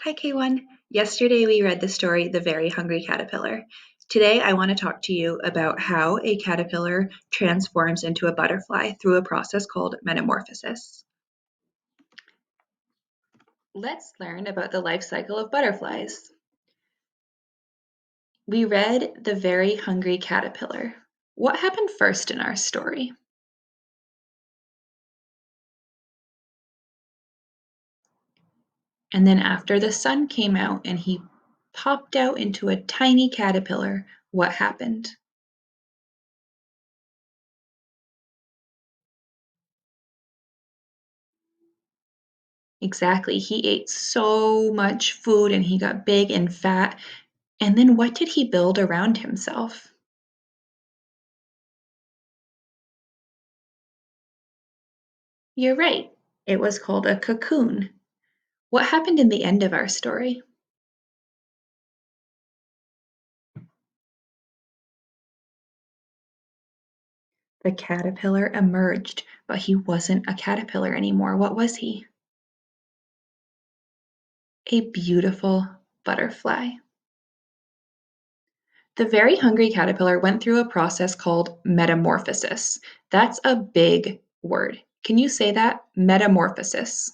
Hi, K1. Yesterday we read the story The Very Hungry Caterpillar. Today I want to talk to you about how a caterpillar transforms into a butterfly through a process called metamorphosis. Let's learn about the life cycle of butterflies. We read The Very Hungry Caterpillar. What happened first in our story? And then after the sun came out and he popped out into a tiny caterpillar, what happened? Exactly. He ate so much food and he got big and fat. And then what did he build around himself? You're right. It was called a cocoon. What happened in the end of our story? The caterpillar emerged, but he wasn't a caterpillar anymore. What was he? A beautiful butterfly. The very hungry caterpillar went through a process called metamorphosis. That's a big word. Can you say that? Metamorphosis.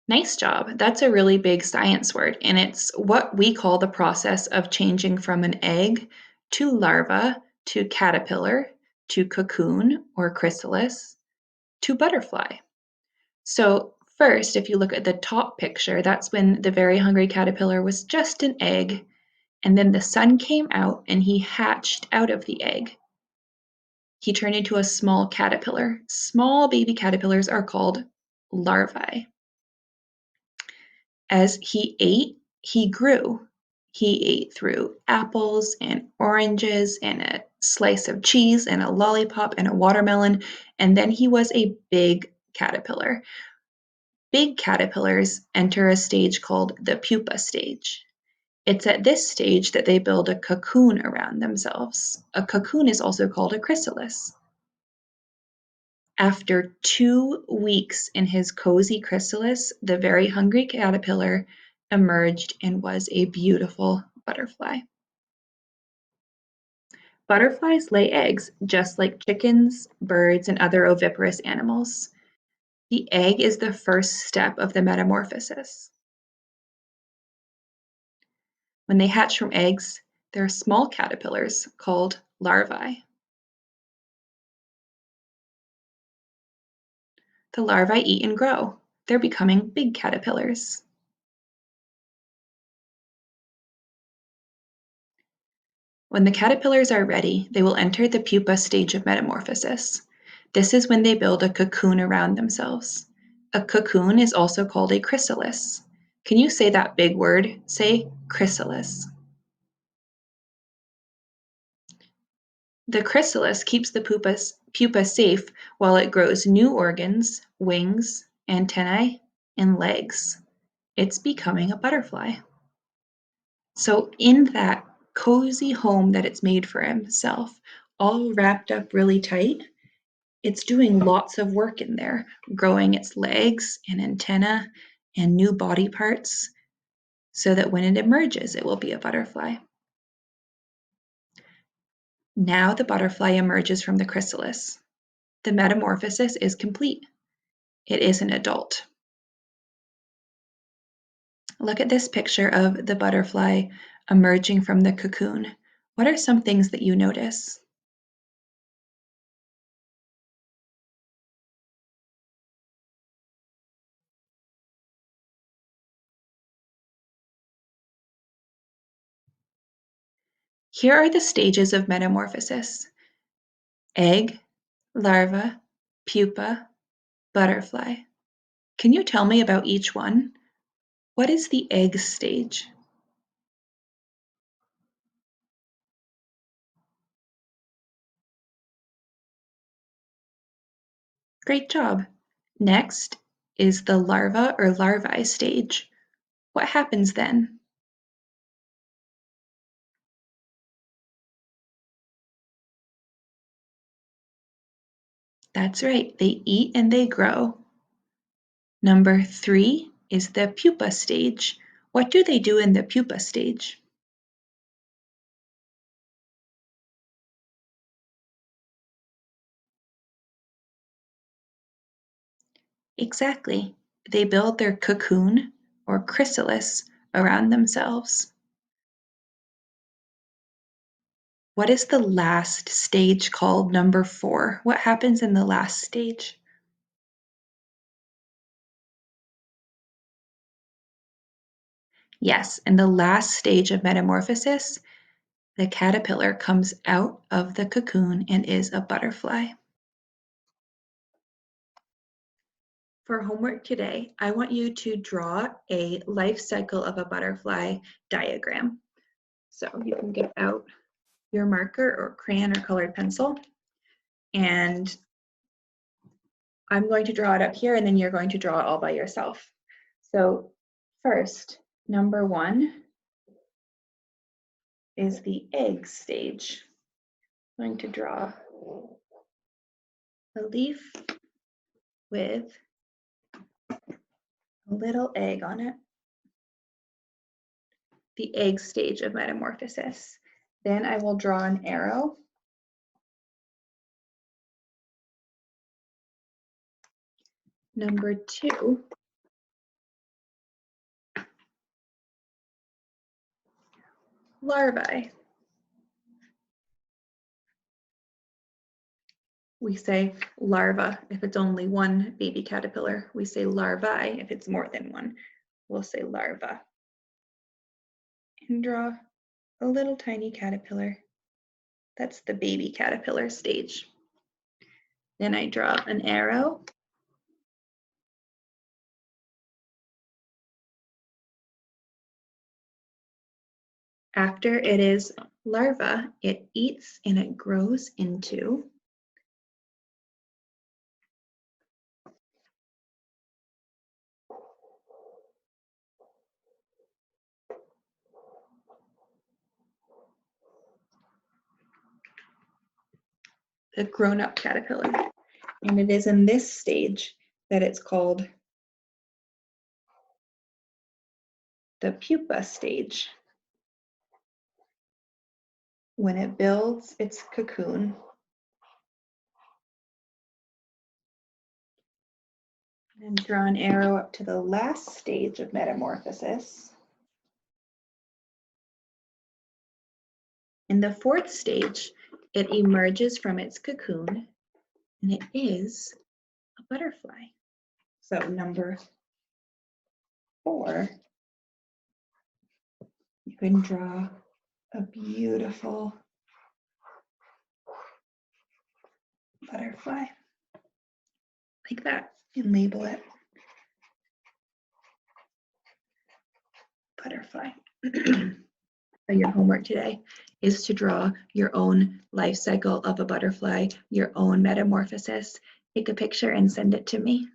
Nice job. That's a really big science word, and it's what we call the process of changing from an egg to larva to caterpillar to cocoon or chrysalis to butterfly. So, first, if you look at the top picture, that's when the very hungry caterpillar was just an egg, and then the sun came out and he hatched out of the egg. He turned into a small caterpillar. Small baby caterpillars are called larvae. As he ate, he grew. He ate through apples and oranges and a slice of cheese and a lollipop and a watermelon, and then he was a big caterpillar. Big caterpillars enter a stage called the pupa stage. It's at this stage that they build a cocoon around themselves. A cocoon is also called a chrysalis. After 2 weeks in his cozy chrysalis, the very hungry caterpillar emerged and was a beautiful butterfly. Butterflies lay eggs just like chickens, birds, and other oviparous animals. The egg is the first step of the metamorphosis. When they hatch from eggs, they're small caterpillars called larvae. The larvae eat and grow. They're becoming big caterpillars. When the caterpillars are ready, they will enter the pupa stage of metamorphosis. This is when they build a cocoon around themselves. A cocoon is also called a chrysalis. Can you say that big word? Say chrysalis. The chrysalis keeps the pupa safe while it grows new organs, wings, antennae, and legs. It's becoming a butterfly. So, in that cozy home that it's made for himself, all wrapped up really tight, it's doing lots of work in there, growing its legs and antenna and new body parts so that when it emerges, it will be a butterfly. Now the butterfly emerges from the chrysalis. The metamorphosis is complete. It is an adult. Look at this picture of the butterfly emerging from the cocoon. What are some things that you notice? Here are the stages of metamorphosis: egg, larva, pupa, butterfly. Can you tell me about each one? What is the egg stage? Great job. Next is the larva or larvae stage. What happens then? That's right, they eat and they grow. Number 3 is the pupa stage. What do they do in the pupa stage? Exactly. They build their cocoon or chrysalis around themselves. What is the last stage called, number 4? What happens in the last stage? Yes, in the last stage of metamorphosis, the caterpillar comes out of the cocoon and is a butterfly. For homework today, I want you to draw a life cycle of a butterfly diagram. So you can get out your marker or crayon or colored pencil, and I'm going to draw it up here, and then you're going to draw it all by yourself. So first, number 1 is the egg stage. I'm going to draw a leaf with a little egg on it, the egg stage of metamorphosis. Then I will draw an arrow. Number 2, larvae. We say larva if it's only one baby caterpillar. We say larvae if it's more than one. We'll say larva. And draw a little tiny caterpillar. That's the baby caterpillar stage. Then I draw an arrow. After it is larva, it eats and it grows into the grown-up caterpillar. And it is in this stage that it's called the pupa stage, when it builds its cocoon. And draw an arrow up to the last stage of metamorphosis. In the 4th stage, it emerges from its cocoon and it is a butterfly. So number 4, you can draw a beautiful butterfly like that and label it butterfly. So your homework today is to draw your own life cycle of a butterfly, your own metamorphosis. Take a picture and send it to me.